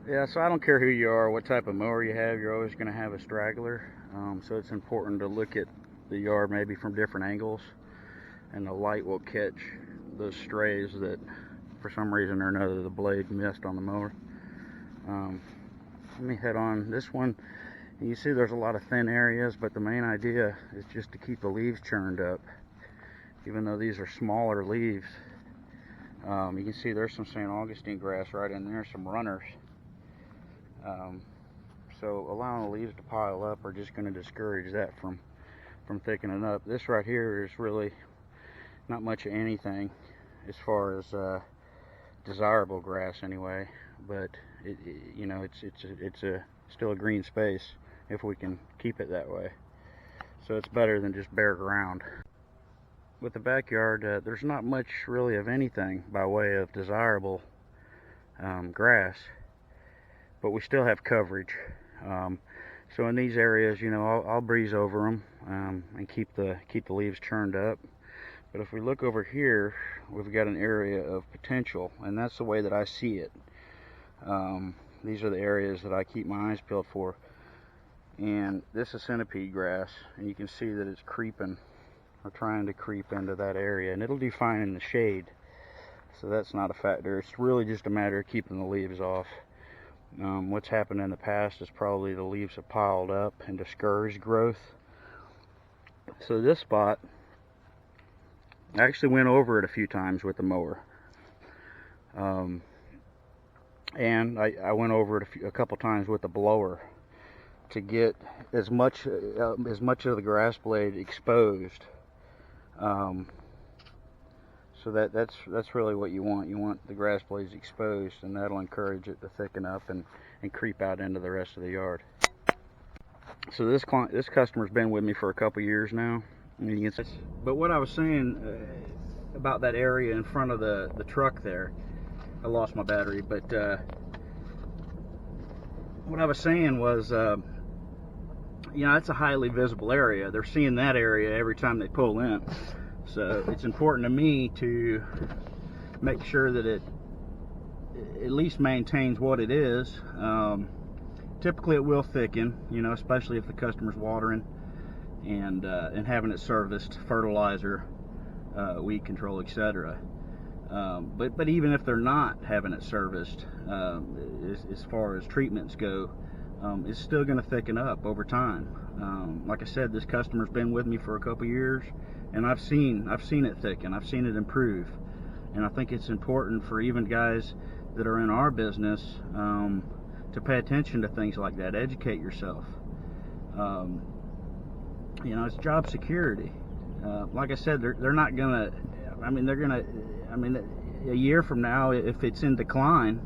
Yeah, so I don't care who you are, what type of mower you have, you're always going to have a straggler. So it's important to look at the yard maybe from different angles, and the light will catch those strays that for some reason or another the blade missed on the mower. Let me head on this one. You see there's a lot of thin areas, but the main idea is just to keep the leaves churned up. Even though these are smaller leaves, you can see there's some St. Augustine grass right in there, some runners. So allowing the leaves to pile up are just going to discourage that from thickening up. This right here is really not much of anything as far as desirable grass anyway, but it's still a green space if we can keep it that way. So it's better than just bare ground. With the backyard, there's not much really of anything by way of desirable grass, but we still have coverage. So in these areas, I'll breeze over them and keep the leaves churned up. But if we look over here, we've got an area of potential, and that's the way that I see it. These are the areas that I keep my eyes peeled for. And this is centipede grass, and you can see that it's creeping or trying to creep into that area, and it'll do fine in the shade. So that's not a factor. It's really just a matter of keeping the leaves off. What's happened in the past is probably the leaves have piled up and discouraged growth. So this spot, I actually went over it a few times with the mower, and I went over it a couple times with the blower to get as much of the grass blade exposed. So that's really what you want. You want the grass blades exposed, and that'll encourage it to thicken up and creep out into the rest of the yard. So this customer's been with me for a couple years now. But what I was saying about that area in front of the truck there, I lost my battery. But what I was saying was, it's a highly visible area. They're seeing that area every time they pull in. So it's important to me to make sure that it at least maintains what it is. Typically it will thicken, especially if the customer's watering and having it serviced, fertilizer, weed control, etc. But even if they're not having it serviced, as far as treatments go, it's still going to thicken up over time. Like I said, this customer's been with me for a couple years, and I've seen it thicken. I've seen it improve, and I think it's important for even guys that are in our business to pay attention to things like that. Educate yourself. It's job security. Like I said, they're not gonna. A year from now, if it's in decline,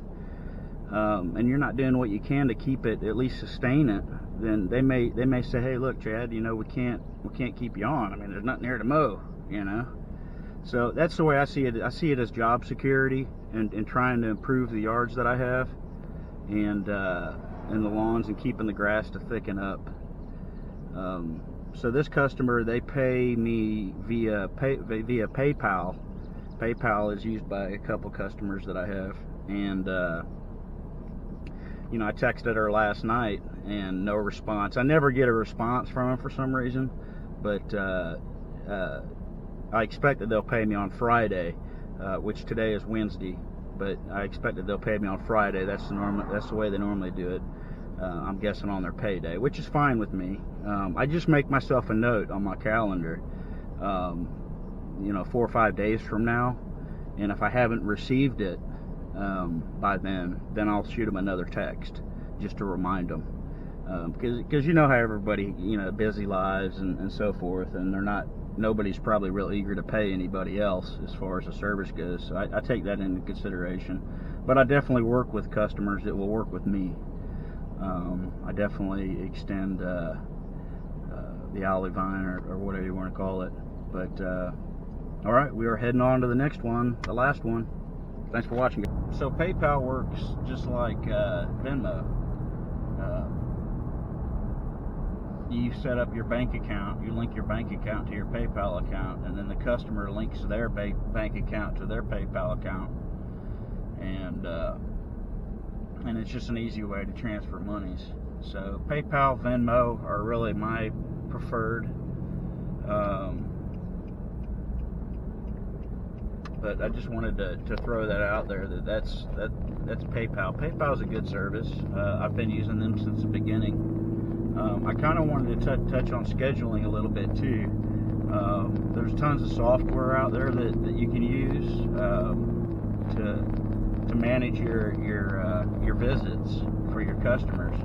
and you're not doing what you can to keep it, at least sustain it, then they may say, hey, look, Chad, we can't keep you on. There's nothing there to mow, So that's the way I see it. I see it as job security and trying to improve the yards that I have, and the lawns, and keeping the grass to thicken up. So this customer, they pay me via PayPal. PayPal is used by a couple customers that I have, and I texted her last night and no response. I never get a response from them for some reason, but I expect that they'll pay me on Friday, which today is Wednesday, but I expect that they'll pay me on Friday. That's the way they normally do it. I'm guessing on their payday, which is fine with me. I just make myself a note on my calendar, 4 or 5 days from now, and if I haven't received it by then I'll shoot them another text just to remind them, because how everybody, busy lives and so forth, and nobody's probably real eager to pay anybody else as far as the service goes. So I take that into consideration, but I definitely work with customers that will work with me. I definitely extend the olive vine or whatever you want to call it. But all right, we are heading on to the next one, the last one. Thanks for watching. So PayPal works just like Venmo. You set up your bank account, you link your bank account to your PayPal account, and then the customer links their bank account to their PayPal account, and and it's just an easy way to transfer monies. So PayPal, Venmo are really my preferred. But I just wanted to throw that out there, that's PayPal. PayPal is a good service. I've been using them since the beginning. I kind of wanted to touch on scheduling a little bit too. There's tons of software out there that you can use to manage your visits for your customers.